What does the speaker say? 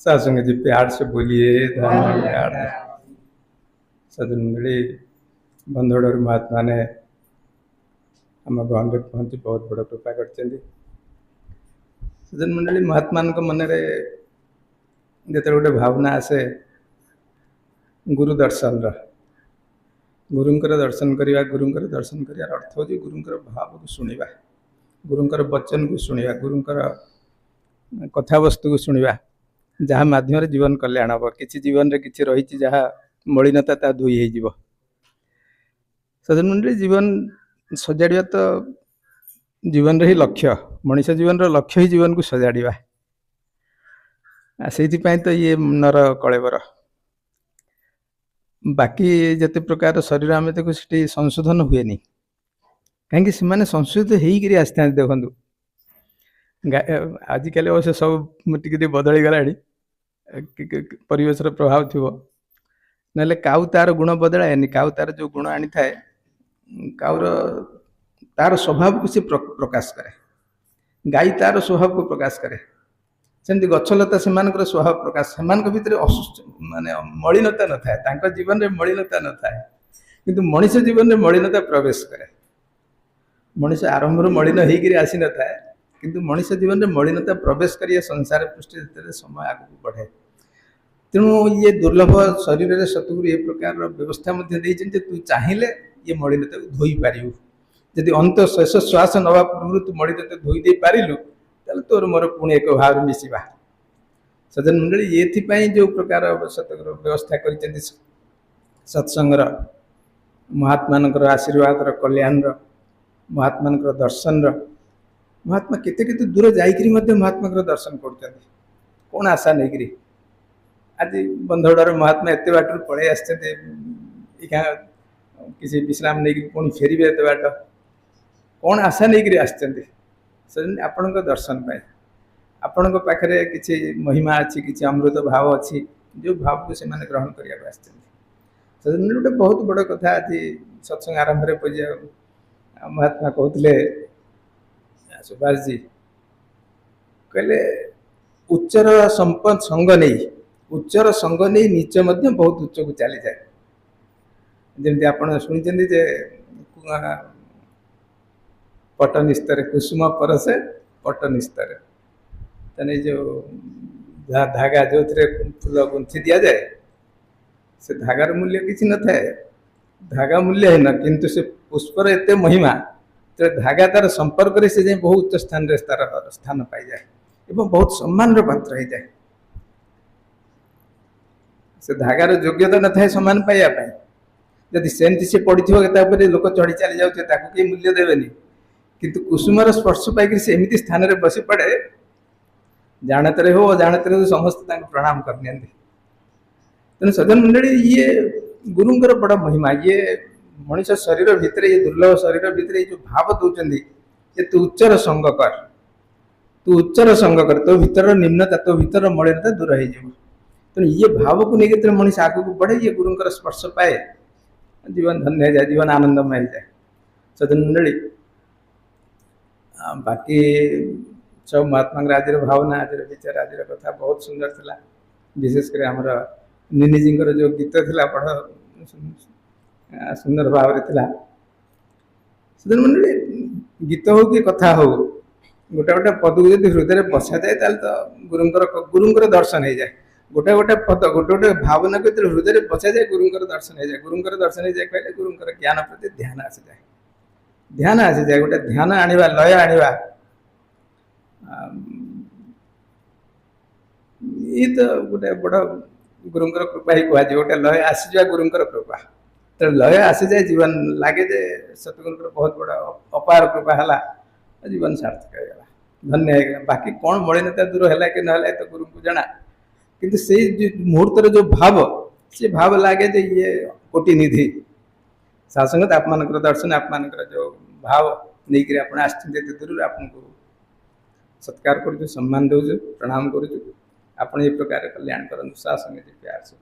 सासंग जी प्यार से बोलिए धन्यवाद। सदन मंडली बंधुड़ महात्मा ने आम गाँव पहुँची बहुत बड़ कृपा कर सदन मंडली महात्मा मन जो गोटे भावना आसे गुरु दर्शन गुरुंकर दर्शन करवा गुरुंकर दर्शन करार अर्थ हो गुरुंकर भाव को शुणा गुरुंकर वचन को शुणा गुरुंकर कथा वस्तु को शुणा जहाँ माध्यम जीवन कल्याण हम कि जीवन रे किसी रही जहाँ मलिनता ता धोई हो सदन मंडली जीवन सजाड़ा तो जीवन रे ही लक्ष्य मनीष जीवन लक्ष्य ही जीवन को सजाड़ा से तो ये नर कलेबर बाकी जिते प्रकार शरीर आम देखो सी संशोधन हुए कहीं संशोधित होकर आसता देखु आजिकल अवश्य सब टी बदली गला परिवेश प्रभाव थी ना काऊ तार गुण बदलाएनि काऊ तार जो गुण आनी थाए काऊर तार स्वभाव को सी प्रकाश करे गाई तार स्वभाव को प्रकाश करे सेमती गछलता से स्वभाव प्रकाश से भितर माने मलिनता न थाए जीवन में मलिनता न थाए किंतु मनीष जीवन में मलिनता प्रवेश करे मनीष आरंभ मलिन होकर आसी न थाए किंतु मनीष जीवन में मलिनता प्रवेश कर संसार पृष्ठ समय आगे बढ़े तेणु ये दुर्लभ शरीर में सतगुरु ये प्रकार व्यवस्था तू चाहिए ये मलिनता को धोई पारू जदि अंत शेष श्वास नवा पूर्व तू मलिनता धोई दे पारिलु तोर मोर पुणी एक भाव मिशा सज्जन मंडली ये जो प्रकार सतगुरु व्यवस्था कर सत्संगर महात्मा आशीर्वाद कल्याण महात्मा दर्शन महात्मा केते केते दूर जाइकरी महात्मा दर्शन कर कौन आशा नहीं आज बंधुड़ महात्मा एत बाट पलि आस किसी विश्राम नहीं पुणी फेरबे एत बाट कौन आशा नहीं आसते आपण दर्शन पाए आपण पाखे किसी महिमा अच्छी किसी अमृत भाव अच्छी जो भाव को से ग्रहण करने आसते गोटे बहुत बड़ कथा आज सत्संग आरंभ पूजा महात्मा कहते सुभाष जी कहले उच्चर संपद संग नहीं उच्चर संग नहीं नीच बहुत उच्च को चली जाए जमी आप शुणी जे पट निस्तर कुसुम परसे पट निस्तर तेने जो धागा जो फूल गुंथि दि जाए से धागार मूल्य किसी न थाए धागा मूल्य है ना किंतु से पुष्पर एत महिमा तो धागा तार संपर्क से जाए बहुत उच्च स्थान तार स्थान पाई जाए एवं बहुत सम्मान पात्र हो जाए से धागार योग्यता न थाए सम्मान पाइबा जदि सेमती से पड़ी लोक चढ़ी चली जाऊे कई मूल्य देवेनि किंतु कुसुमर स्पर्श पाई से एमती स्थान में बसी पड़े जानते हो अजाणते हो समस्त प्रणाम करनी तेणु सज्जन मंडली ये गुरुंकर बड़ महिमा ये मनीष शरीर भितर ये दुर्लभ शरीर भितर ये जो भाव दौरान ये तू उच्चर संग कर तू उच्चर संग कर तो भीतर निम्नता तो भीतर मलिनता दूर हो तेणु ये भाव को लेकर मनीष आगे को बढ़े ये गुरुंकर स्पर्श पाए जीवन धन्य हो जाए जीवन आनंदमय हो जाए सज्जन मंडली बाकी सब महात्मा आज भावना आज विचार आज कथा बहुत सुंदर थिला विशेषकर आमर निनिजी जो गीत थिला बड़ सुंदर भाव थिला सज्जन मंडली गीत हो कि कथा हो गोटे गोटे पद को जब हृदय बसा जाए तो गुरुंकर दर्शन हो जाए गोटे गोटे पद गोटे गोटे भावना को हृदय बसा जाए गुरुंकर दर्शन हो जाए गुरुंकर दर्शन हो जाए कहले गुरुंकर ज्ञान प्रति ध्यान आसी जाए गोटे ध्यान आनिबा लय आनिबा ये तो गोटे बड़ गुरुंकर कृपा ही कह गोटे लय आसी जाए गुरुंकर कृपा तो लय आसी जाए जीवन लगे जे सतगुरुंकर बहुत बड़ा अपार कृपा है जीवन सार्थक होगा धन्य होगा बाकी कौन मलिनता दूर है कि ना तो गुरु को जना किंतु से मुहूर्त जो भाव से भाव लगे जे ये कोटि निधि सासंगत आप दर्शन आप जो भाव नहीं कर आप दूर आपको सत्कार कर सम्मान दौ प्रणाम कर प्रकार कल्याण कर सासंग प्यार से